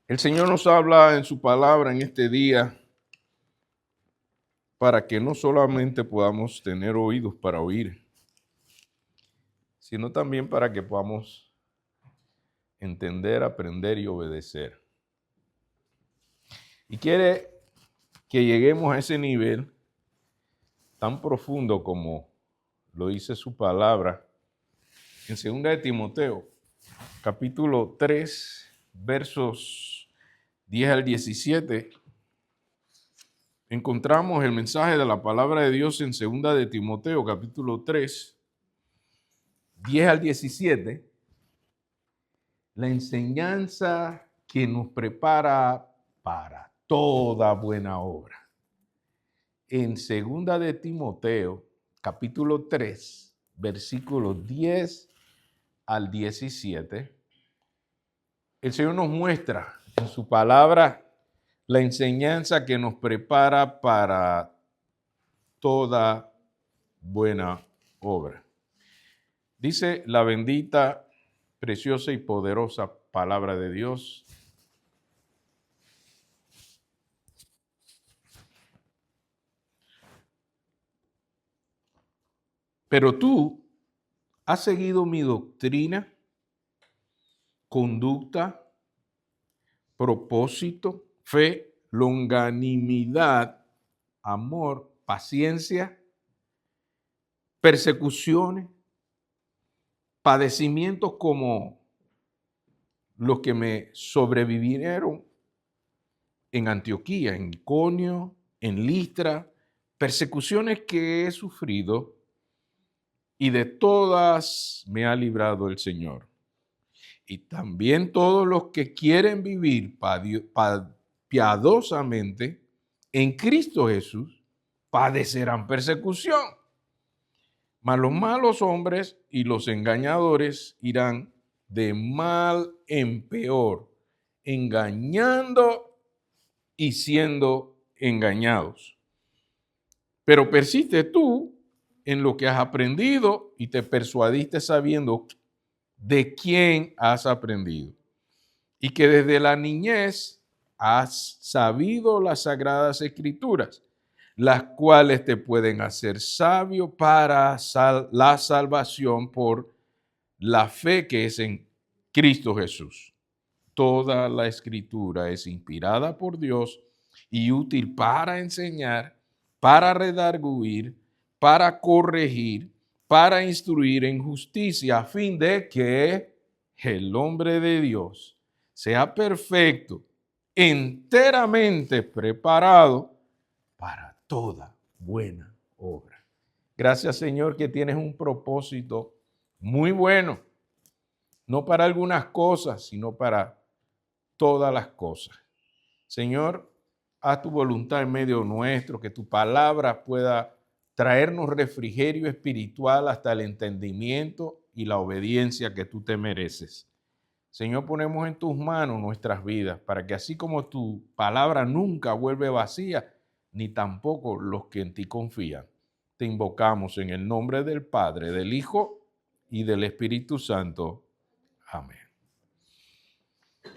El Señor nos habla en su palabra en este día para que no solamente podamos tener oídos para oír, sino también para que podamos entender, aprender y obedecer. Y quiere que lleguemos a ese nivel tan profundo como lo dice su palabra en 2 de Timoteo, capítulo 3, versos 10 al 17. Encontramos el mensaje de la palabra de Dios en 2 de Timoteo, capítulo 3, 10 al 17. La enseñanza que nos prepara para toda buena obra. En 2 de Timoteo, capítulo 3, versículos 10 al 17, el Señor nos muestra en su palabra la enseñanza que nos prepara para toda buena obra. Dice la bendita, preciosa y poderosa palabra de Dios. Pero tú has seguido mi doctrina, conducta, propósito, fe, longanimidad, amor, paciencia, persecuciones, padecimientos como los que me sobrevivieron en Antioquía, en Iconio, en Listra, persecuciones que he sufrido y de todas me ha librado el Señor. Y también todos los que quieren vivir piadosamente en Cristo Jesús padecerán persecución. Mas los malos hombres y los engañadores irán de mal en peor, engañando y siendo engañados. Pero persiste tú en lo que has aprendido y te persuadiste sabiendo de quién has aprendido y que desde la niñez has sabido las sagradas escrituras, las cuales te pueden hacer sabio para la salvación por la fe que es en Cristo Jesús. Toda la escritura es inspirada por Dios y útil para enseñar, para redarguir, para corregir, para instruir en justicia, a fin de que el hombre de Dios sea perfecto, enteramente preparado para toda buena obra. Gracias, Señor, que tienes un propósito muy bueno, no para algunas cosas, sino para todas las cosas. Señor, haz tu voluntad en medio nuestro, que tu palabra pueda traernos refrigerio espiritual hasta el entendimiento y la obediencia que tú te mereces. Señor, ponemos en tus manos nuestras vidas para que así como tu palabra nunca vuelve vacía, ni tampoco los que en ti confían. Te invocamos en el nombre del Padre, del Hijo y del Espíritu Santo. Amén.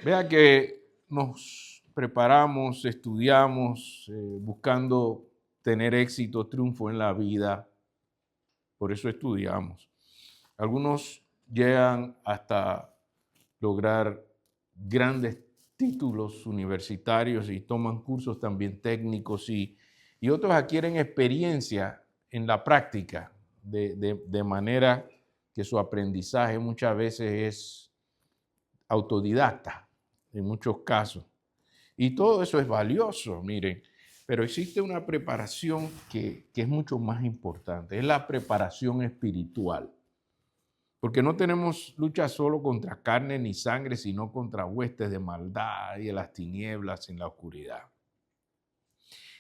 Vea que nos preparamos, estudiamos, buscando tener éxito, triunfo en la vida. Por eso estudiamos. Algunos llegan hasta lograr grandes títulos universitarios y toman cursos también técnicos y otros adquieren experiencia en la práctica de manera que su aprendizaje muchas veces es autodidacta en muchos casos. Y todo eso es valioso, miren, pero existe una preparación que es mucho más importante, es la preparación espiritual. Porque no tenemos lucha solo contra carne ni sangre, sino contra huestes de maldad y de las tinieblas en la oscuridad.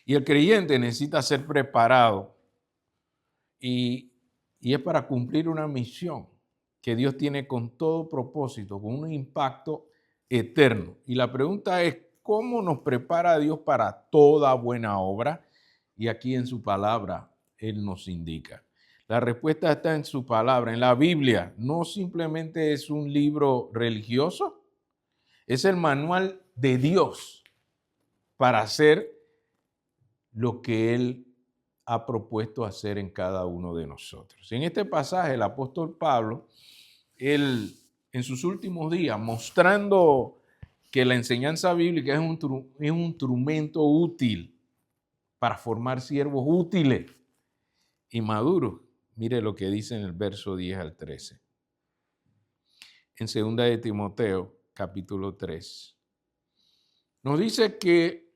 Y el creyente necesita ser preparado y es para cumplir una misión que Dios tiene con todo propósito, con un impacto eterno. Y la pregunta es, ¿cómo nos prepara Dios para toda buena obra? Y aquí en su palabra Él nos indica. La respuesta está en su palabra, en la Biblia. No simplemente es un libro religioso, es el manual de Dios para hacer lo que Él ha propuesto hacer en cada uno de nosotros. En este pasaje, el apóstol Pablo, él en sus últimos días, mostrando que la enseñanza bíblica es un instrumento útil para formar siervos útiles y maduros. Mire lo que dice en el verso 10 al 13. En 2 de Timoteo, capítulo 3. Nos dice que,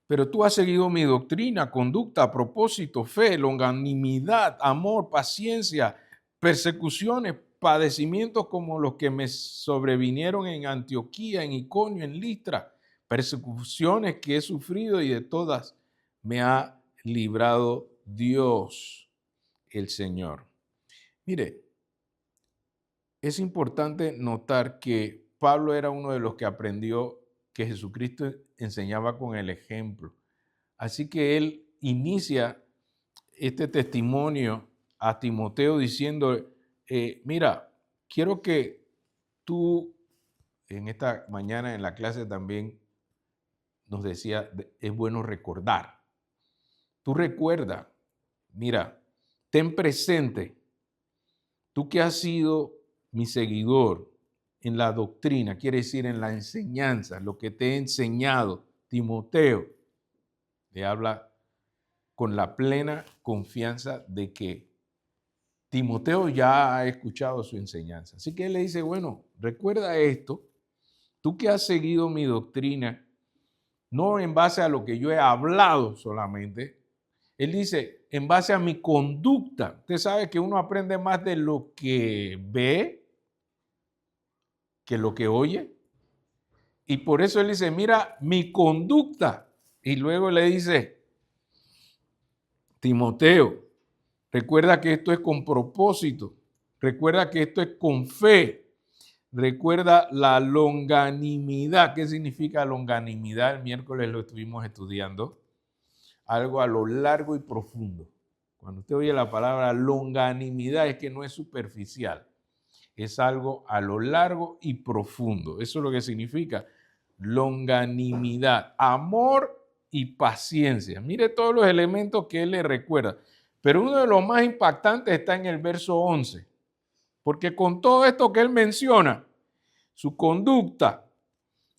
pero tú has seguido mi doctrina, conducta, propósito, fe, longanimidad, amor, paciencia, persecuciones, padecimientos como los que me sobrevinieron en Antioquía, en Iconio, en Listra, persecuciones que he sufrido y de todas me ha librado Dios, el Señor. Mire, es importante notar que Pablo era uno de los que aprendió que Jesucristo enseñaba con el ejemplo. Así que él inicia este testimonio a Timoteo diciendo, mira, quiero que tú, en esta mañana en la clase también nos decía, es bueno recordar. Tú recuerda, mira, ten presente, tú que has sido mi seguidor en la doctrina, quiere decir en la enseñanza, lo que te he enseñado, Timoteo, le habla con la plena confianza de que Timoteo ya ha escuchado su enseñanza. Así que él le dice, bueno, recuerda esto, tú que has seguido mi doctrina, no en base a lo que yo he hablado solamente, él dice, en base a mi conducta. Usted sabe que uno aprende más de lo que ve que lo que oye. Y por eso él dice, mira, mi conducta. Y luego le dice, Timoteo, recuerda que esto es con propósito. Recuerda que esto es con fe. Recuerda la longanimidad. ¿Qué significa longanimidad? El miércoles lo estuvimos estudiando. Algo a lo largo y profundo. Cuando usted oye la palabra longanimidad es que no es superficial. Es algo a lo largo y profundo. Eso es lo que significa longanimidad, amor y paciencia. Mire todos los elementos que él le recuerda. Pero uno de los más impactantes está en el verso 11. Porque con todo esto que él menciona, su conducta,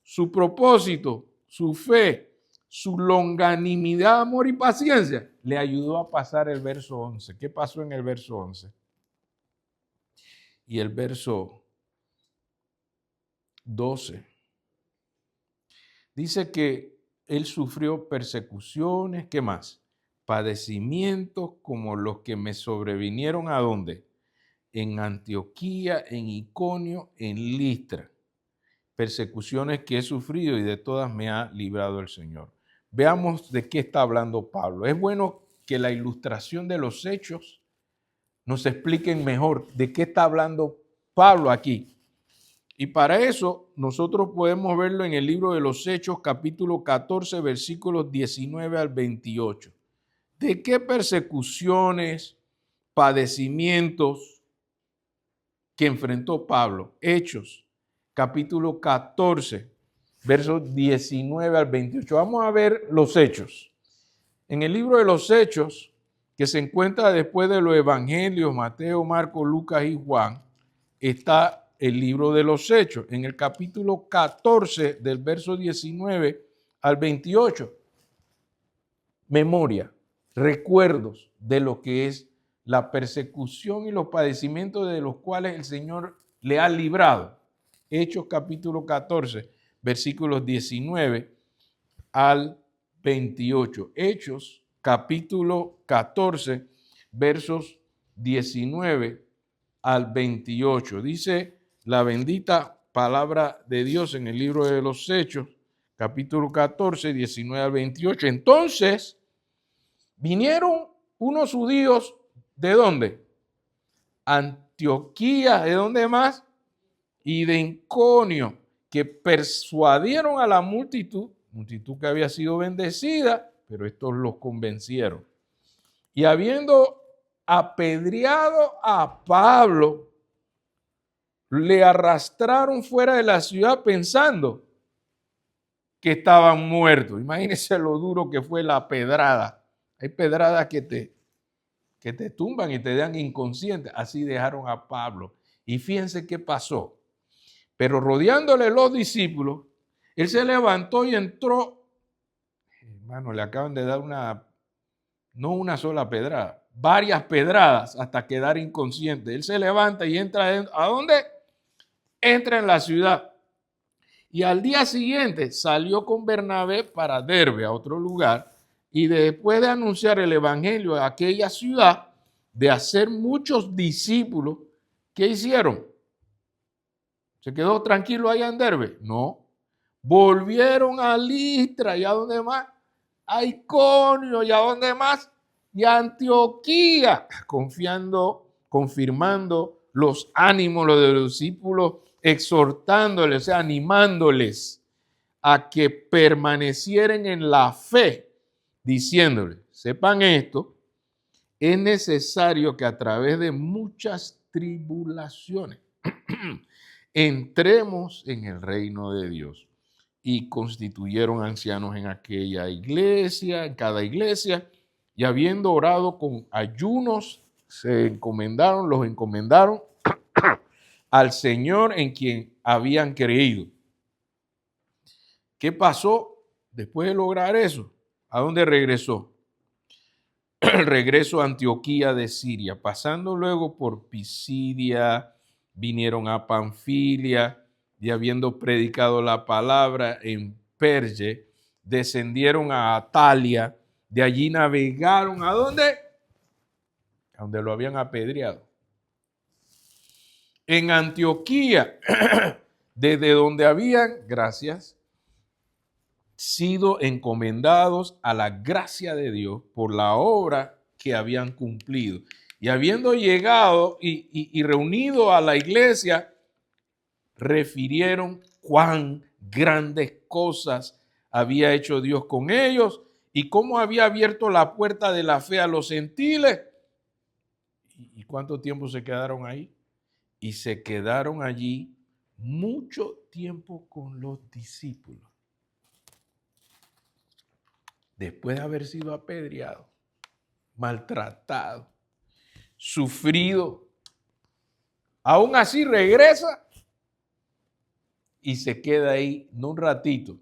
su propósito, su fe, su longanimidad, amor y paciencia, le ayudó a pasar el verso 11. ¿Qué pasó en el verso 11? Y el verso 12 dice que él sufrió persecuciones, ¿qué más? Padecimientos como los que me sobrevinieron ¿a dónde? En Antioquía, en Iconio, en Listra. Persecuciones que he sufrido y de todas me ha librado el Señor. Veamos de qué está hablando Pablo. Es bueno que la ilustración de los hechos nos expliquen mejor de qué está hablando Pablo aquí. Y para eso nosotros podemos verlo en el libro de los Hechos, capítulo 14, versículos 19 al 28. ¿De qué persecuciones, padecimientos que enfrentó Pablo? Hechos, capítulo 14, versos 19 al 28. Vamos a ver los hechos. En el libro de los Hechos, que se encuentra después de los evangelios, Mateo, Marcos, Lucas y Juan, está el libro de los Hechos, en el capítulo 14 del verso 19 al 28. Memoria, recuerdos de lo que es la persecución y los padecimientos de los cuales el Señor le ha librado. Hechos capítulo 14, versículos 19 al 28. Hechos capítulo 14, versos 19 al 28. Dice la bendita palabra de Dios en el libro de los Hechos, capítulo 14, 19 al 28. Entonces, vinieron unos judíos, ¿de dónde? Antioquía, ¿de dónde más? Y de Iconio, que persuadieron a la multitud que había sido bendecida, pero estos los convencieron. Y habiendo apedreado a Pablo, le arrastraron fuera de la ciudad pensando que estaban muertos. Imagínense lo duro que fue la pedrada. Hay pedradas que te tumban y te dejan inconsciente. Así dejaron a Pablo. Y fíjense qué pasó. Pero rodeándole los discípulos, él se levantó y entró. Hermano, le acaban de dar no una sola pedrada, varias pedradas hasta quedar inconsciente. Él se levanta y entra. ¿A dónde? Entra en la ciudad. Y al día siguiente salió con Bernabé para Derbe, a otro lugar, y después de anunciar el evangelio a aquella ciudad, de hacer muchos discípulos, ¿qué hicieron? ¿Se quedó tranquilo allá en Derbe? No. Volvieron a Listra, ¿y a dónde más? A Iconio, ¿y a dónde más? Y a Antioquía, confirmando los ánimos de los discípulos, exhortándoles, o sea, animándoles a que permanecieran en la fe, diciéndoles, sepan esto, es necesario que a través de muchas tribulaciones entremos en el reino de Dios. Y constituyeron ancianos en aquella iglesia, en cada iglesia, y habiendo orado con ayunos, los encomendaron al Señor en quien habían creído. ¿Qué pasó después de lograr eso? ¿A dónde regresó? El regreso a Antioquía de Siria, pasando luego por Pisidia, vinieron a Panfilia, y habiendo predicado la palabra en Perge, descendieron a Atalia, de allí navegaron ¿a dónde? A donde lo habían apedreado. En Antioquía, desde donde habían, gracias, sido encomendados a la gracia de Dios por la obra que habían cumplido. Y habiendo llegado y reunido a la iglesia, refirieron cuán grandes cosas había hecho Dios con ellos y cómo había abierto la puerta de la fe a los gentiles. ¿Y cuánto tiempo se quedaron ahí? Y se quedaron allí mucho tiempo con los discípulos. Después de haber sido apedreado, maltratado, sufrido, aún así regresa y se queda ahí, no un ratito,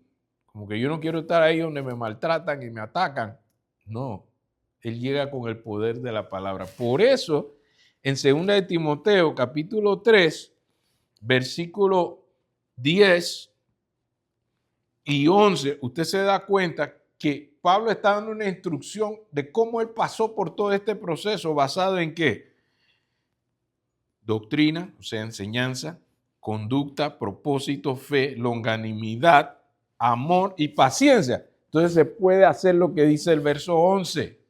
como que yo no quiero estar ahí donde me maltratan y me atacan. No, él llega con el poder de la palabra. Por eso, en 2 de Timoteo, capítulo 3, versículo 10 y 11, usted se da cuenta que Pablo está dando una instrucción de cómo él pasó por todo este proceso, basado en qué? Doctrina, o sea, enseñanza, conducta, propósito, fe, longanimidad, amor y paciencia. Entonces se puede hacer lo que dice el verso 11.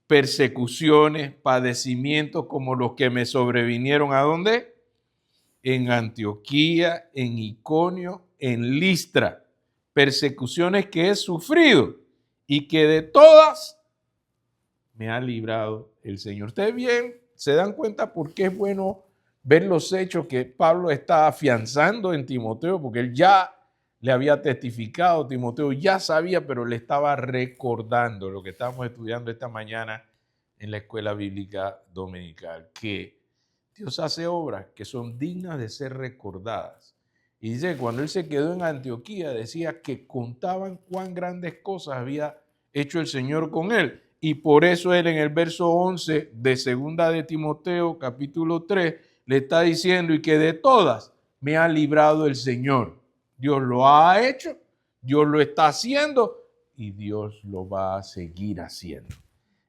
Persecuciones, padecimientos como los que me sobrevinieron, ¿a dónde? En Antioquía, en Iconio, en Listra. Persecuciones que he sufrido y que de todas me ha librado el Señor. Ustedes bien se dan cuenta por qué es bueno ver los hechos que Pablo está afianzando en Timoteo, porque él ya le había testificado, Timoteo ya sabía, pero le estaba recordando lo que estamos estudiando esta mañana en la escuela bíblica dominical, que Dios hace obras que son dignas de ser recordadas. Y dice que cuando él se quedó en Antioquía, decía que contaban cuán grandes cosas había hecho el Señor con él. Y por eso él en el verso 11 de 2 de Timoteo, capítulo 3, le está diciendo, y que de todas me ha librado el Señor. Dios lo ha hecho, Dios lo está haciendo y Dios lo va a seguir haciendo.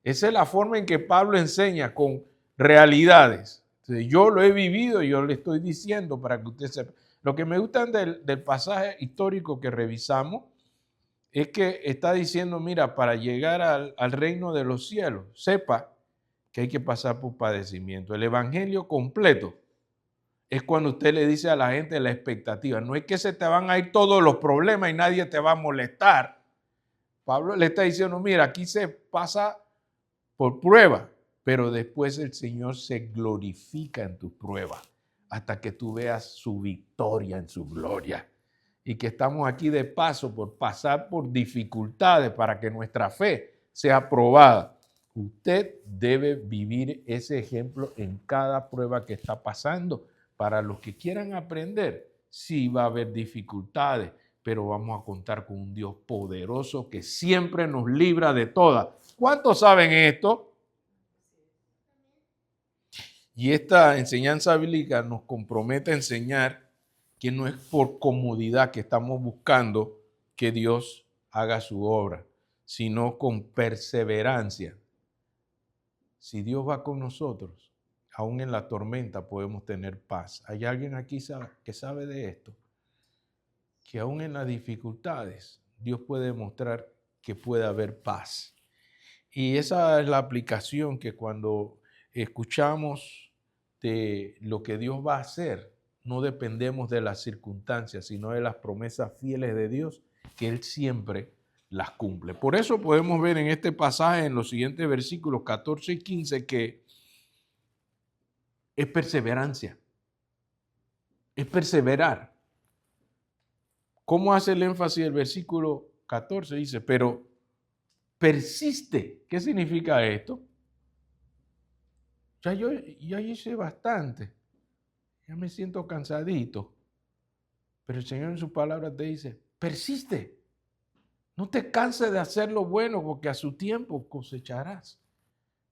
Esa es la forma en que Pablo enseña, con realidades. Entonces, yo lo he vivido y yo le estoy diciendo para que usted sepa. Lo que me gusta del pasaje histórico que revisamos es que está diciendo, mira, para llegar al reino de los cielos, sepa que hay que pasar por padecimiento. El evangelio completo es cuando usted le dice a la gente la expectativa. No es que se te van a ir todos los problemas y nadie te va a molestar. Pablo le está diciendo, mira, aquí se pasa por prueba, pero después el Señor se glorifica en tus pruebas hasta que tú veas su victoria en su gloria. y que estamos aquí de paso por pasar por dificultades para que nuestra fe sea probada. Usted debe vivir ese ejemplo en cada prueba que está pasando. Para los que quieran aprender, sí va a haber dificultades, pero vamos a contar con un Dios poderoso que siempre nos libra de todas. ¿Cuántos saben esto? Y esta enseñanza bíblica nos compromete a enseñar que no es por comodidad que estamos buscando que Dios haga su obra, sino con perseverancia. Si Dios va con nosotros, aún en la tormenta podemos tener paz. ¿Hay alguien aquí que sabe de esto? Que aún en las dificultades, Dios puede mostrar que puede haber paz. Y esa es la aplicación que cuando escuchamos de lo que Dios va a hacer, no dependemos de las circunstancias, sino de las promesas fieles de Dios, que Él siempre las cumple. Por eso podemos ver en este pasaje, en los siguientes versículos 14 y 15, que es perseverancia, es perseverar. ¿Cómo hace el énfasis el versículo 14? Dice, pero persiste. ¿Qué significa esto? Ya hice bastante, ya me siento cansadito, pero el Señor en su palabra te dice, persiste, no te canses de hacer lo bueno porque a su tiempo cosecharás,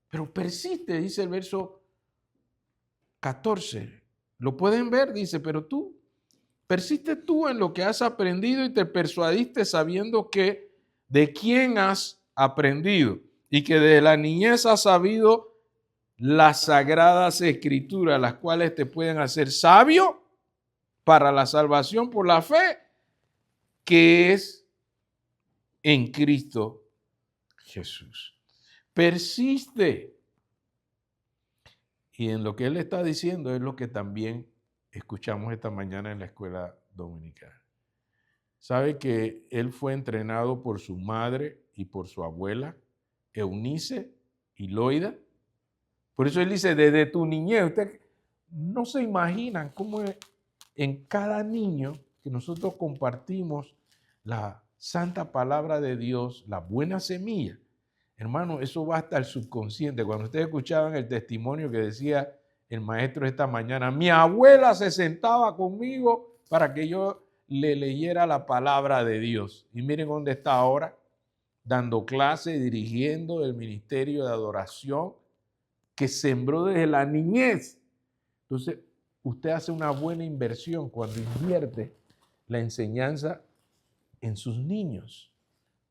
pero persiste, dice el verso 14, lo pueden ver, dice, pero tú, persiste tú en lo que has aprendido y te persuadiste sabiendo que de quién has aprendido y que desde la niñez has sabido las sagradas escrituras, las cuales te pueden hacer sabio para la salvación por la fe que es en Cristo Jesús. Persiste. Y en lo que él está diciendo es lo que también escuchamos esta mañana en la escuela dominical. Sabe que él fue entrenado por su madre y por su abuela, Eunice y Loida. Por eso él dice, desde tu niñez, usted no se imaginan cómo en cada niño que nosotros compartimos la santa palabra de Dios, la buena semilla. Hermano, eso va hasta el subconsciente. Cuando ustedes escuchaban el testimonio que decía el maestro esta mañana, mi abuela se sentaba conmigo para que yo le leyera la palabra de Dios. Y miren dónde está ahora, dando clase, dirigiendo el ministerio de adoración que sembró desde la niñez. Entonces, usted hace una buena inversión cuando invierte la enseñanza en sus niños,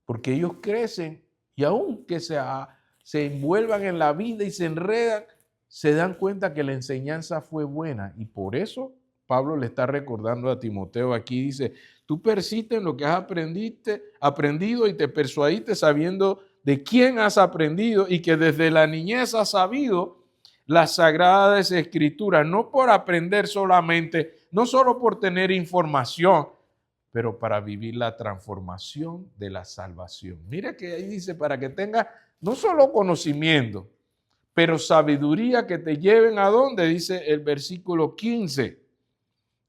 porque ellos crecen y aunque se envuelvan en la vida y se enredan, se dan cuenta que la enseñanza fue buena. Y por eso Pablo le está recordando a Timoteo aquí, dice, tú persiste en lo que has aprendido y te persuadiste sabiendo de quién has aprendido y que desde la niñez has sabido las sagradas escrituras, no por aprender solamente, no solo por tener información, pero para vivir la transformación de la salvación. Mira que ahí dice, para que tengas no solo conocimiento, pero sabiduría que te lleven a dónde, dice el versículo 15,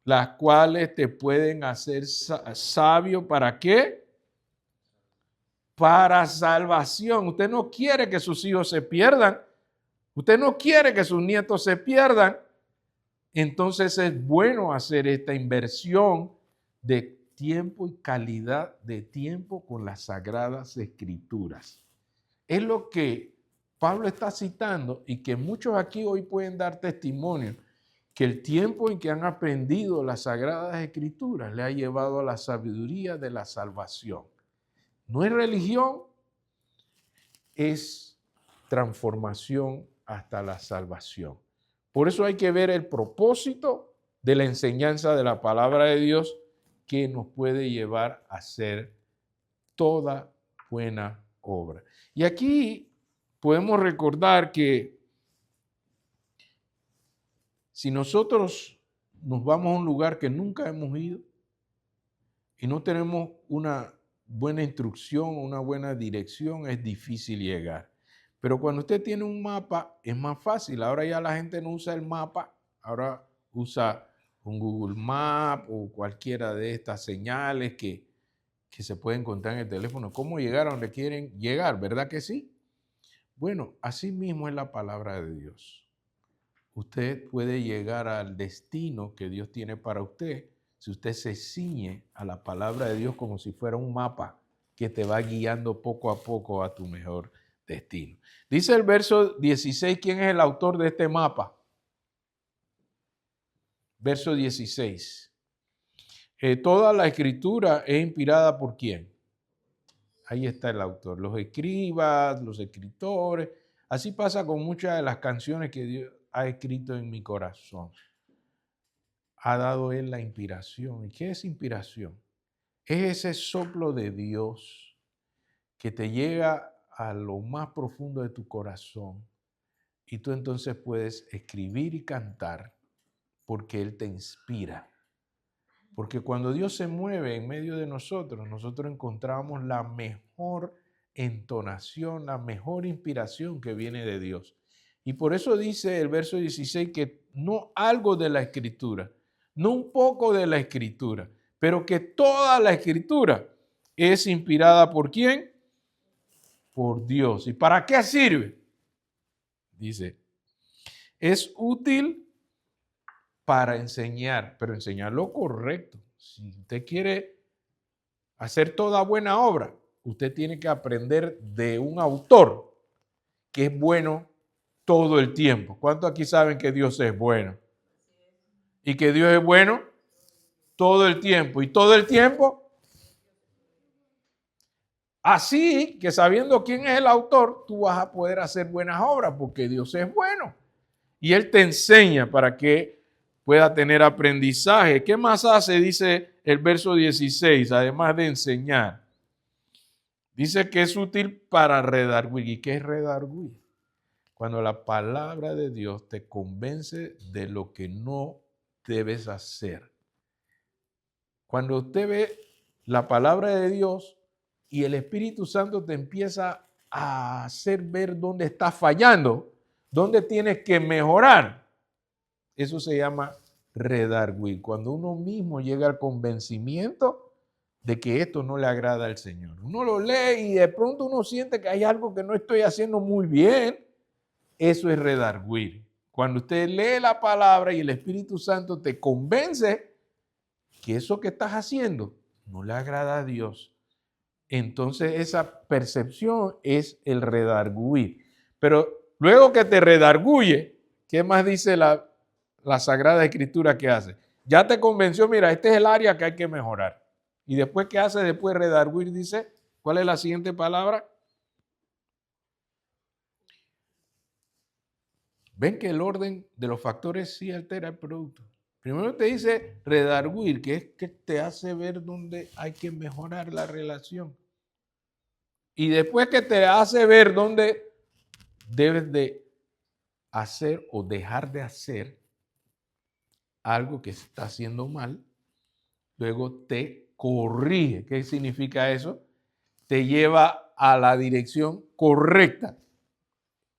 las cuales te pueden hacer sabio, ¿para qué? Para salvación. Usted no quiere que sus hijos se pierdan, usted no quiere que sus nietos se pierdan, entonces es bueno hacer esta inversión de tiempo y calidad de tiempo con las sagradas escrituras. Es lo que Pablo está citando y que muchos aquí hoy pueden dar testimonio, que el tiempo en que han aprendido las sagradas escrituras le ha llevado a la sabiduría de la salvación. No es religión, es transformación hasta la salvación. Por eso hay que ver el propósito de la enseñanza de la palabra de Dios que nos puede llevar a hacer toda buena obra. Y aquí podemos recordar que si nosotros nos vamos a un lugar que nunca hemos ido y no tenemos una buena instrucción, una buena dirección, es difícil llegar. Pero cuando usted tiene un mapa, es más fácil. Ahora ya la gente no usa el mapa, ahora usa un Google Maps o cualquiera de estas señales que se pueden encontrar en el teléfono. ¿Cómo llegar a donde quieren llegar? ¿Verdad que sí? Bueno, así mismo es la palabra de Dios. Usted puede llegar al destino que Dios tiene para usted si usted se ciñe a la palabra de Dios como si fuera un mapa que te va guiando poco a poco a tu mejor destino. Dice el verso 16, ¿quién es el autor de este mapa? Verso 16. Toda la escritura es inspirada ¿por quién? Ahí está el autor. Los escribas, los escritores. Así pasa con muchas de las canciones que Dios ha escrito en mi corazón. Ha dado Él la inspiración. ¿Y qué es inspiración? Es ese soplo de Dios que te llega a lo más profundo de tu corazón y tú entonces puedes escribir y cantar porque Él te inspira. Porque cuando Dios se mueve en medio de nosotros, nosotros encontramos la mejor entonación, la mejor inspiración que viene de Dios. Y por eso dice el verso 16 que no algo de la Escritura, no un poco de la Escritura, pero que toda la Escritura es inspirada ¿por quién? Por Dios. ¿Y para qué sirve? Dice, es útil para enseñar, pero enseñar lo correcto. Si usted quiere hacer toda buena obra, usted tiene que aprender de un autor que es bueno todo el tiempo. ¿Cuántos aquí saben que Dios es bueno? Y que Dios es bueno todo el tiempo. Y todo el tiempo, así que sabiendo quién es el autor, tú vas a poder hacer buenas obras porque Dios es bueno. Y Él te enseña para que pueda tener aprendizaje. ¿Qué más hace? Dice el verso 16, además de enseñar. Dice que es útil para redarguir. ¿Y qué es redarguir? Cuando la palabra de Dios te convence de lo que no debes hacer. Cuando usted ve la palabra de Dios y el Espíritu Santo te empieza a hacer ver dónde estás fallando, dónde tienes que mejorar. Eso se llama redarguir. Cuando uno mismo llega al convencimiento de que esto no le agrada al Señor. Uno lo lee y de pronto uno siente que hay algo que no estoy haciendo muy bien. Eso es redarguir. Cuando usted lee la palabra y el Espíritu Santo te convence que eso que estás haciendo no le agrada a Dios, entonces esa percepción es el redarguir. Pero luego que te redarguye, ¿qué más dice la Sagrada Escritura que hace? Ya te convenció, mira, este es el área que hay que mejorar. Y después, ¿qué hace después de redarguir? Dice, ¿cuál es la siguiente palabra? Ven que el orden de los factores sí altera el producto. Primero te dice redarguir, que es que te hace ver dónde hay que mejorar la relación. Y después que te hace ver dónde debes de hacer o dejar de hacer algo que se está haciendo mal, luego te corrige. ¿Qué significa eso? Te lleva a la dirección correcta.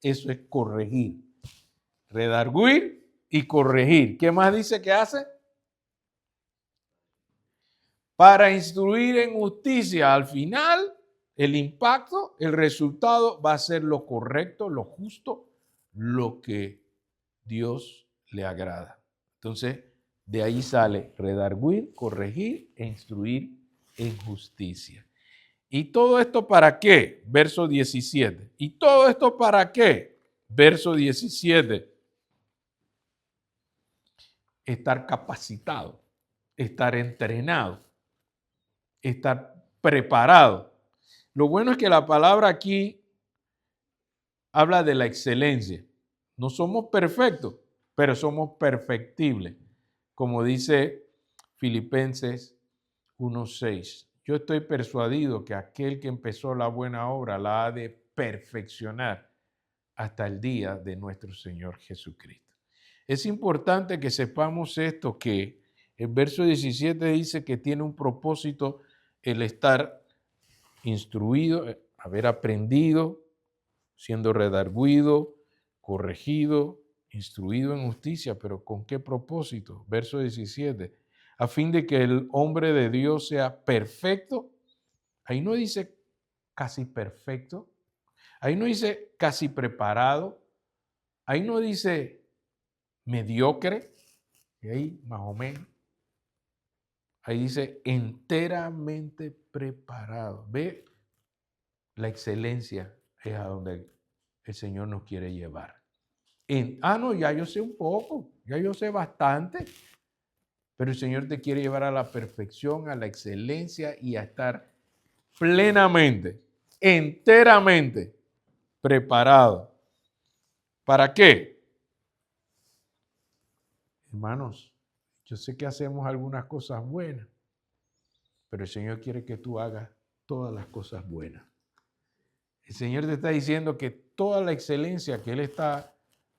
Eso es corregir. Redarguir y corregir. ¿Qué más dice que hace? Para instruir en justicia. Al final, el impacto, el resultado va a ser lo correcto, lo justo, lo que Dios le agrada. Entonces, de ahí sale redarguir, corregir e instruir en justicia. ¿Y todo esto para qué? Verso 17. ¿Y todo esto para qué? Verso 17. Estar capacitado, estar entrenado, estar preparado. Lo bueno es que la palabra aquí habla de la excelencia. No somos perfectos, pero somos perfectibles. Como dice Filipenses 1:6. Yo estoy persuadido que aquel que empezó la buena obra la ha de perfeccionar hasta el día de nuestro Señor Jesucristo. Es importante que sepamos esto, que el verso 17 dice que tiene un propósito el estar instruido, haber aprendido, siendo redarguido, corregido, instruido en justicia, pero ¿con qué propósito? Verso 17, a fin de que el hombre de Dios sea perfecto. Ahí no dice casi perfecto, ahí no dice casi preparado, ahí no dice mediocre, y ahí más o menos. Ahí dice enteramente preparado. Ve, la excelencia es a donde el Señor nos quiere llevar. No, ya yo sé un poco, ya yo sé bastante, pero el Señor te quiere llevar a la perfección, a la excelencia y a estar plenamente, enteramente preparado. ¿Para qué? Hermanos, yo sé que hacemos algunas cosas buenas, pero el Señor quiere que tú hagas todas las cosas buenas. El Señor te está diciendo que toda la excelencia que Él está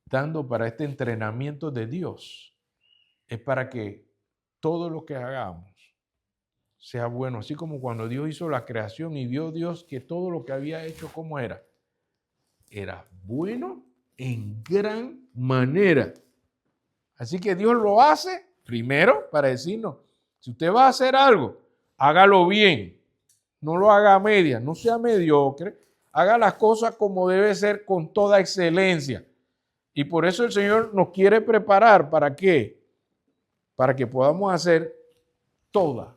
dando para este entrenamiento de Dios es para que todo lo que hagamos sea bueno. Así como cuando Dios hizo la creación y vio Dios que todo lo que había hecho, ¿cómo era? Era bueno en gran manera. Así que Dios lo hace primero para decirnos, si usted va a hacer algo, hágalo bien, no lo haga a medias, no sea mediocre, haga las cosas como debe ser con toda excelencia. Y por eso el Señor nos quiere preparar, ¿para qué? Para que podamos hacer toda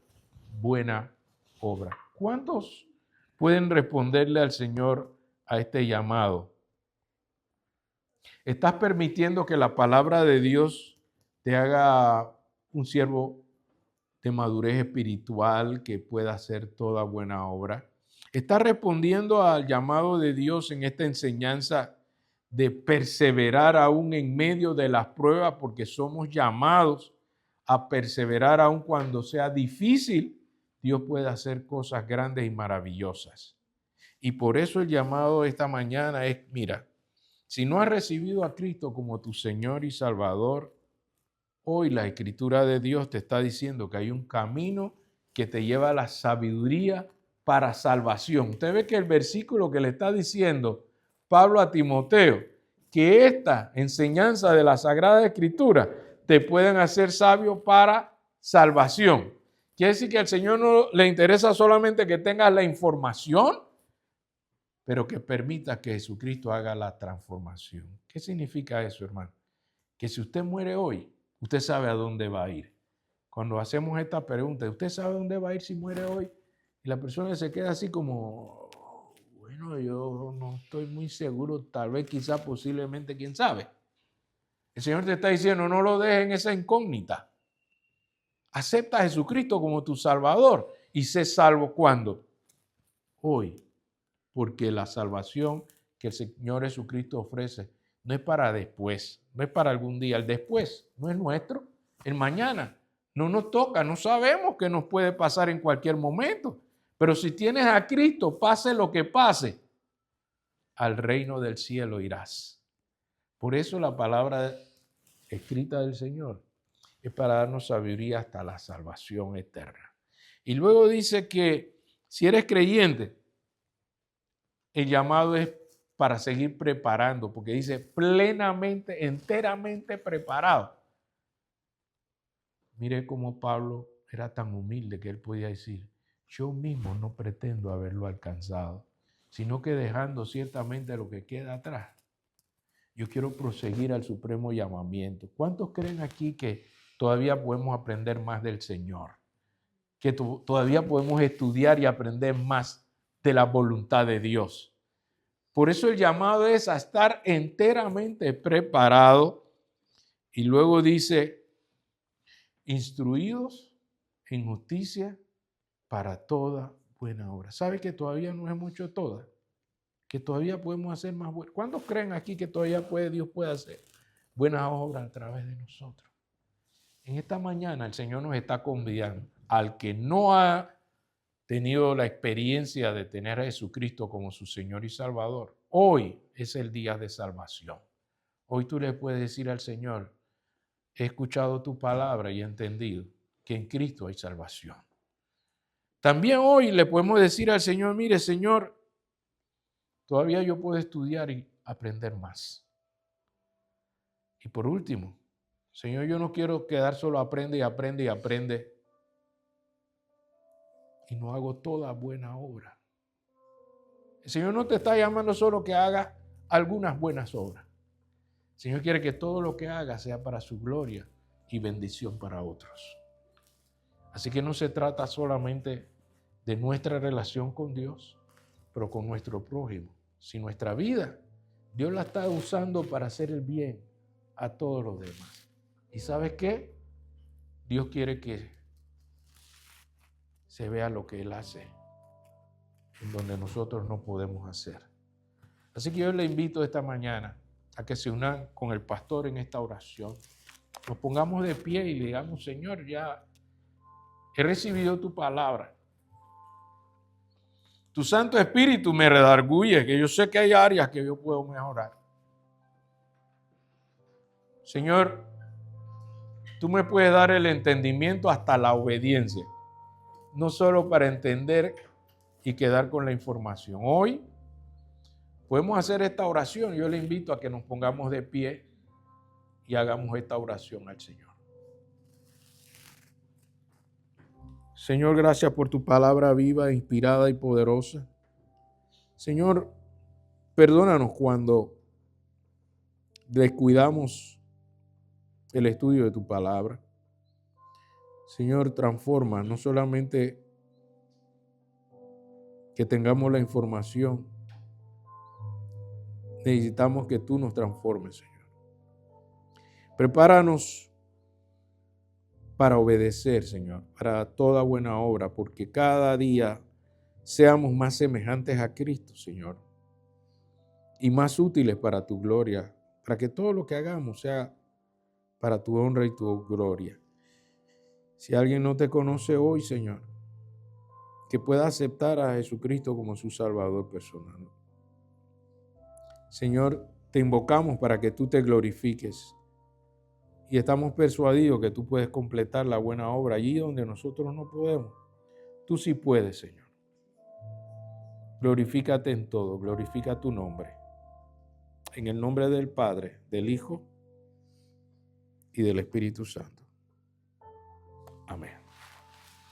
buena obra. ¿Cuántos pueden responderle al Señor a este llamado? ¿Estás permitiendo que la palabra de Dios te haga un siervo de madurez espiritual que pueda hacer toda buena obra? ¿Estás respondiendo al llamado de Dios en esta enseñanza de perseverar aún en medio de las pruebas, porque somos llamados a perseverar aún cuando sea difícil? Dios puede hacer cosas grandes y maravillosas. Y por eso el llamado esta mañana es, mira, si no has recibido a Cristo como tu Señor y Salvador, hoy la Escritura de Dios te está diciendo que hay un camino que te lleva a la sabiduría para salvación. Usted ve que el versículo que le está diciendo Pablo a Timoteo, que esta enseñanza de la Sagrada Escritura te pueden hacer sabio para salvación. Quiere decir que al Señor no le interesa solamente que tengas la información, pero que permita que Jesucristo haga la transformación. ¿Qué significa eso, hermano? Que si usted muere hoy, usted sabe a dónde va a ir. Cuando hacemos esta pregunta, ¿usted sabe a dónde va a ir si muere hoy? Y la persona se queda así como, bueno, yo no estoy muy seguro, tal vez, quizá, posiblemente, quién sabe. El Señor te está diciendo, no lo dejes en esa incógnita. Acepta a Jesucristo como tu Salvador y sé salvo ¿cuándo? Hoy. Porque la salvación que el Señor Jesucristo ofrece no es para después, no es para algún día. El después no es nuestro, el mañana no nos toca, no sabemos qué nos puede pasar en cualquier momento. Pero si tienes a Cristo, pase lo que pase, al reino del cielo irás. Por eso la palabra escrita del Señor es para darnos sabiduría hasta la salvación eterna. Y luego dice que si eres creyente, el llamado es para seguir preparando, porque dice plenamente, enteramente preparado. Mire cómo Pablo era tan humilde que él podía decir, yo mismo no pretendo haberlo alcanzado, sino que dejando ciertamente lo que queda atrás, yo quiero proseguir al supremo llamamiento. ¿Cuántos creen aquí que todavía podemos aprender más del Señor? Que todavía podemos estudiar y aprender más de la voluntad de Dios. Por eso el llamado es a estar enteramente preparado. Y luego dice, instruidos en justicia para toda buena obra. ¿Sabe que todavía no es mucho toda? Que todavía podemos hacer más buenas. ¿Cuántos creen aquí que todavía Dios puede hacer buenas obras a través de nosotros? En esta mañana el Señor nos está convidando al que no ha tenido la experiencia de tener a Jesucristo como su Señor y Salvador. Hoy es el día de salvación. Hoy tú le puedes decir al Señor, he escuchado tu palabra y he entendido que en Cristo hay salvación. También hoy le podemos decir al Señor, mire Señor, todavía yo puedo estudiar y aprender más. Y por último, Señor, yo no quiero quedar solo aprende y aprende y aprende y no hago toda buena obra. El Señor no te está llamando solo que hagas algunas buenas obras. El Señor quiere que todo lo que hagas sea para su gloria y bendición para otros. Así que no se trata solamente de nuestra relación con Dios, pero con nuestro prójimo. Si nuestra vida, Dios la está usando para hacer el bien a todos los demás. ¿Y sabes qué? Dios quiere que se vea lo que Él hace, en donde nosotros no podemos hacer. Así que yo le invito esta mañana a que se unan con el pastor en esta oración. Nos pongamos de pie y le digamos, Señor, ya he recibido tu palabra. Tu Santo Espíritu me redarguye, que yo sé que hay áreas que yo puedo mejorar. Señor, tú me puedes dar el entendimiento hasta la obediencia, no solo para entender y quedar con la información. Hoy podemos hacer esta oración. Yo le invito a que nos pongamos de pie y hagamos esta oración al Señor. Señor, gracias por tu palabra viva, inspirada y poderosa. Señor, perdónanos cuando descuidamos el estudio de tu palabra. Señor, transforma, no solamente que tengamos la información, necesitamos que tú nos transformes, Señor. Prepáranos para obedecer, Señor, para toda buena obra, porque cada día seamos más semejantes a Cristo, Señor, y más útiles para tu gloria, para que todo lo que hagamos sea para tu honra y tu gloria. Si alguien no te conoce hoy, Señor, que pueda aceptar a Jesucristo como su Salvador personal. Señor, te invocamos para que tú te glorifiques y estamos persuadidos que tú puedes completar la buena obra allí donde nosotros no podemos. Tú sí puedes, Señor. Glorifícate en todo, glorifica tu nombre. En el nombre del Padre, del Hijo y del Espíritu Santo. Amén.